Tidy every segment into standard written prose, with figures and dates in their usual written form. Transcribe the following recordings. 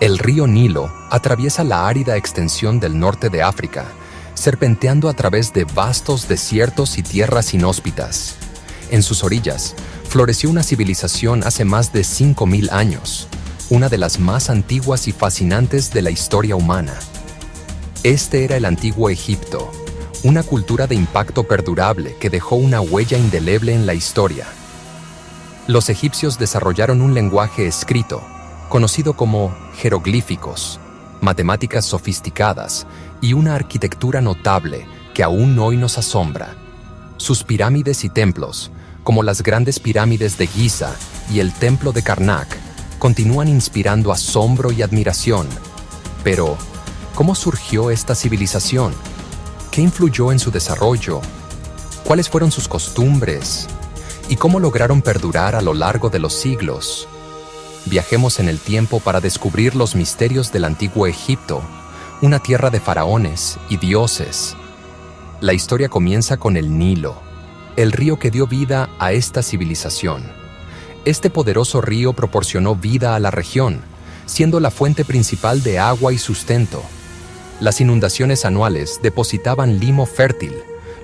El río Nilo atraviesa la árida extensión del norte de África, serpenteando a través de vastos desiertos y tierras inhóspitas. En sus orillas, floreció una civilización hace más de 5.000 años, una de las más antiguas y fascinantes de la historia humana. Este era el antiguo Egipto, una cultura de impacto perdurable que dejó una huella indeleble en la historia. Los egipcios desarrollaron un lenguaje escrito, conocido como jeroglíficos, matemáticas sofisticadas y una arquitectura notable que aún hoy nos asombra. Sus pirámides y templos, como las grandes pirámides de Giza y el templo de Karnak, continúan inspirando asombro y admiración. Pero, ¿cómo surgió esta civilización? ¿Qué influyó en su desarrollo? ¿Cuáles fueron sus costumbres? ¿Y cómo lograron perdurar a lo largo de los siglos? Viajemos en el tiempo para descubrir los misterios del antiguo Egipto, una tierra de faraones y dioses. La historia comienza con el Nilo, el río que dio vida a esta civilización. Este poderoso río proporcionó vida a la región, siendo la fuente principal de agua y sustento. Las inundaciones anuales depositaban limo fértil,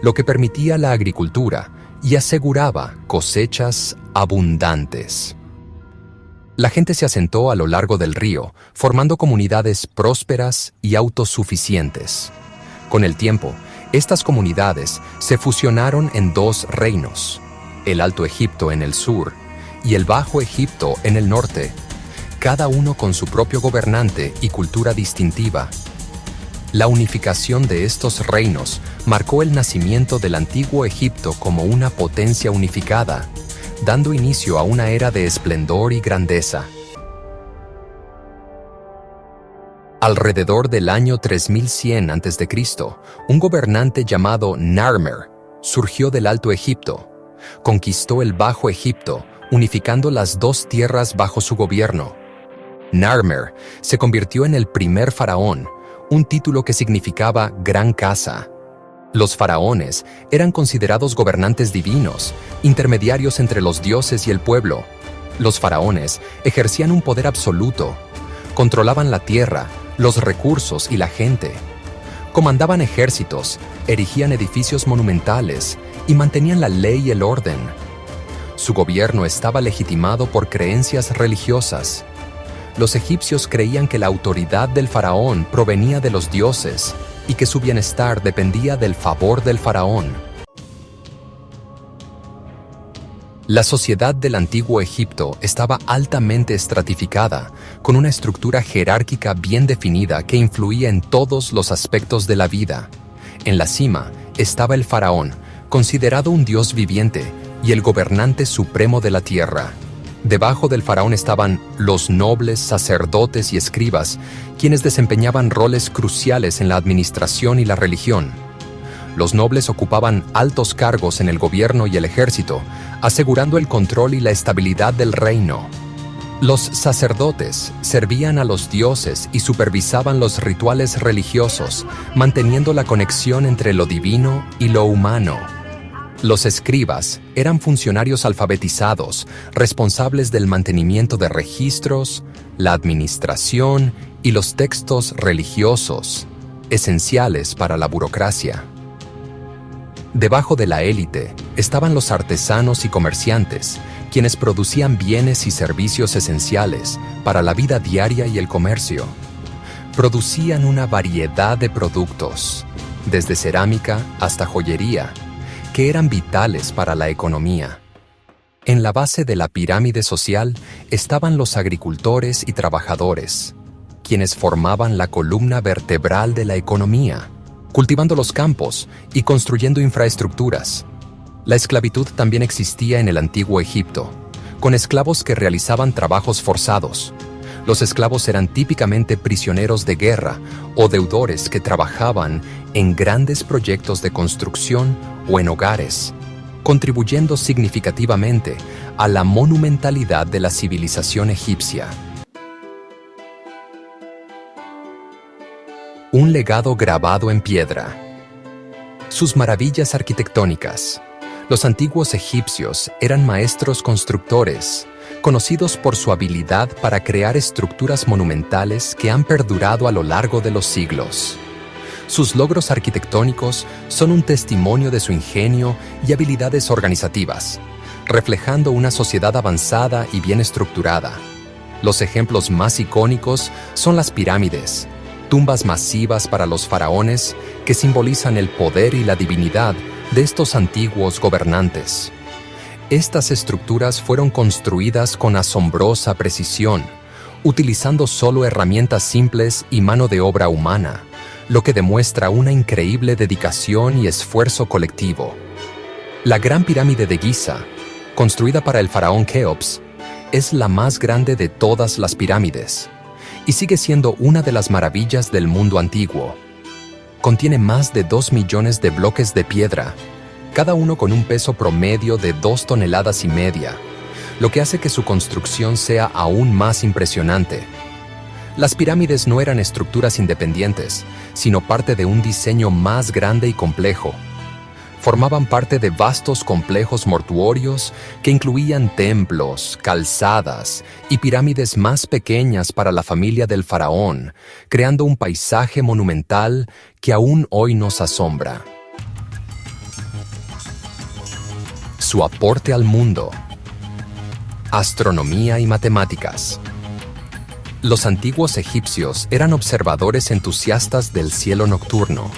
lo que permitía la agricultura y aseguraba cosechas abundantes. La gente se asentó a lo largo del río, formando comunidades prósperas y autosuficientes. Con el tiempo, estas comunidades se fusionaron en dos reinos, el Alto Egipto en el sur y el Bajo Egipto en el norte, cada uno con su propio gobernante y cultura distintiva. La unificación de estos reinos marcó el nacimiento del antiguo Egipto como una potencia unificada, dando inicio a una era de esplendor y grandeza. Alrededor del año 3100 a.C., un gobernante llamado Narmer surgió del Alto Egipto. Conquistó el Bajo Egipto, unificando las dos tierras bajo su gobierno. Narmer se convirtió en el primer faraón, un título que significaba gran casa. Los faraones eran considerados gobernantes divinos, intermediarios entre los dioses y el pueblo. Los faraones ejercían un poder absoluto, controlaban la tierra, los recursos y la gente. Comandaban ejércitos, erigían edificios monumentales y mantenían la ley y el orden. Su gobierno estaba legitimado por creencias religiosas. Los egipcios creían que la autoridad del faraón provenía de los dioses y que su bienestar dependía del favor del faraón. La sociedad del antiguo Egipto estaba altamente estratificada, con una estructura jerárquica bien definida que influía en todos los aspectos de la vida. En la cima estaba el faraón, considerado un dios viviente y el gobernante supremo de la tierra. Debajo del faraón estaban los nobles, sacerdotes y escribas, quienes desempeñaban roles cruciales en la administración y la religión. Los nobles ocupaban altos cargos en el gobierno y el ejército, asegurando el control y la estabilidad del reino. Los sacerdotes servían a los dioses y supervisaban los rituales religiosos, manteniendo la conexión entre lo divino y lo humano. Los escribas eran funcionarios alfabetizados, responsables del mantenimiento de registros, la administración y los textos religiosos, esenciales para la burocracia. Debajo de la élite estaban los artesanos y comerciantes, quienes producían bienes y servicios esenciales para la vida diaria y el comercio. Producían una variedad de productos, desde cerámica hasta joyería, que eran vitales para la economía. En la base de la pirámide social estaban los agricultores y trabajadores, quienes formaban la columna vertebral de la economía, cultivando los campos y construyendo infraestructuras. La esclavitud también existía en el antiguo Egipto, con esclavos que realizaban trabajos forzados. Los esclavos eran típicamente prisioneros de guerra o deudores que trabajaban en grandes proyectos de construcción o en hogares, contribuyendo significativamente a la monumentalidad de la civilización egipcia. Un legado grabado en piedra. Sus maravillas arquitectónicas. Los antiguos egipcios eran maestros constructores, reconocidos por su habilidad para crear estructuras monumentales que han perdurado a lo largo de los siglos. Sus logros arquitectónicos son un testimonio de su ingenio y habilidades organizativas, reflejando una sociedad avanzada y bien estructurada. Los ejemplos más icónicos son las pirámides, tumbas masivas para los faraones que simbolizan el poder y la divinidad de estos antiguos gobernantes. Estas estructuras fueron construidas con asombrosa precisión, utilizando solo herramientas simples y mano de obra humana, lo que demuestra una increíble dedicación y esfuerzo colectivo. La Gran Pirámide de Giza, construida para el faraón Keops, es la más grande de todas las pirámides y sigue siendo una de las maravillas del mundo antiguo. Contiene más de 2 millones de bloques de piedra, cada uno con un peso promedio de 2,5 toneladas, lo que hace que su construcción sea aún más impresionante. Las pirámides no eran estructuras independientes, sino parte de un diseño más grande y complejo. Formaban parte de vastos complejos mortuorios que incluían templos, calzadas y pirámides más pequeñas para la familia del faraón, creando un paisaje monumental que aún hoy nos asombra. Su aporte al mundo. Astronomía y matemáticas. Los antiguos egipcios eran observadores entusiastas del cielo nocturno.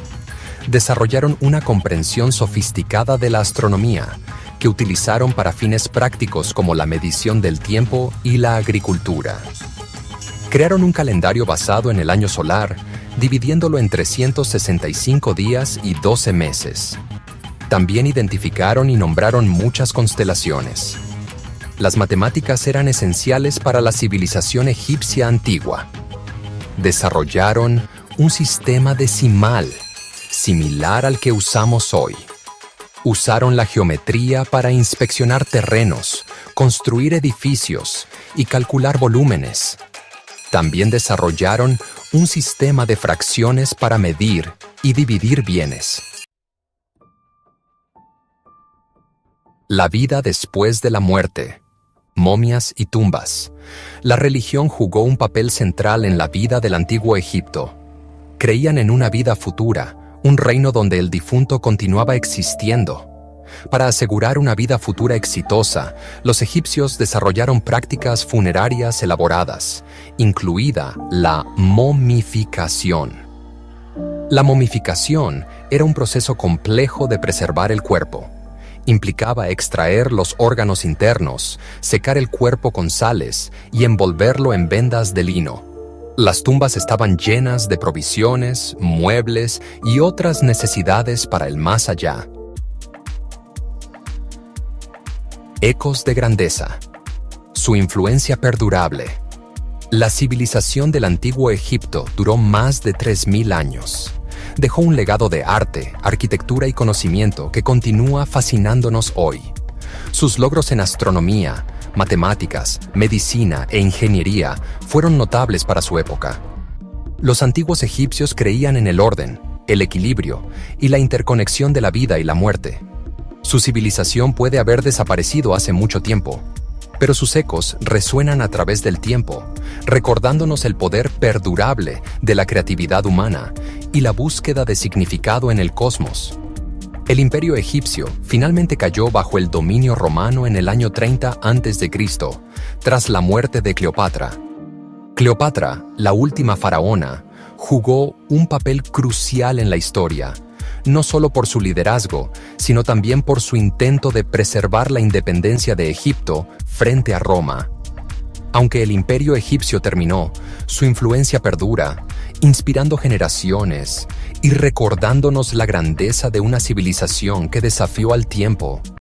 Desarrollaron una comprensión sofisticada de la astronomía, que utilizaron para fines prácticos como la medición del tiempo y la agricultura. Crearon un calendario basado en el año solar, dividiéndolo en 365 días y 12 meses. También identificaron y nombraron muchas constelaciones. Las matemáticas eran esenciales para la civilización egipcia antigua. Desarrollaron un sistema decimal, similar al que usamos hoy. Usaron la geometría para inspeccionar terrenos, construir edificios y calcular volúmenes. También desarrollaron un sistema de fracciones para medir y dividir bienes. La vida después de la muerte. Momias y tumbas. La religión jugó un papel central en la vida del antiguo Egipto. Creían en una vida futura, un reino donde el difunto continuaba existiendo. Para asegurar una vida futura exitosa, los egipcios desarrollaron prácticas funerarias elaboradas, incluida la momificación. La momificación era un proceso complejo de preservar el cuerpo. Implicaba extraer los órganos internos, secar el cuerpo con sales y envolverlo en vendas de lino. Las tumbas estaban llenas de provisiones, muebles y otras necesidades para el más allá. Ecos de grandeza. Su influencia perdurable. La civilización del antiguo Egipto duró más de 3.000 años. Dejó un legado de arte, arquitectura y conocimiento que continúa fascinándonos hoy. Sus logros en astronomía, matemáticas, medicina e ingeniería fueron notables para su época. Los antiguos egipcios creían en el orden, el equilibrio y la interconexión de la vida y la muerte. Su civilización puede haber desaparecido hace mucho tiempo, pero sus ecos resuenan a través del tiempo, recordándonos el poder perdurable de la creatividad humana y la búsqueda de significado en el cosmos. El imperio egipcio finalmente cayó bajo el dominio romano en el año 30 a.C., tras la muerte de Cleopatra. Cleopatra, la última faraona, jugó un papel crucial en la historia, no solo por su liderazgo, sino también por su intento de preservar la independencia de Egipto frente a Roma. Aunque el imperio egipcio terminó, su influencia perdura, inspirando generaciones y recordándonos la grandeza de una civilización que desafió al tiempo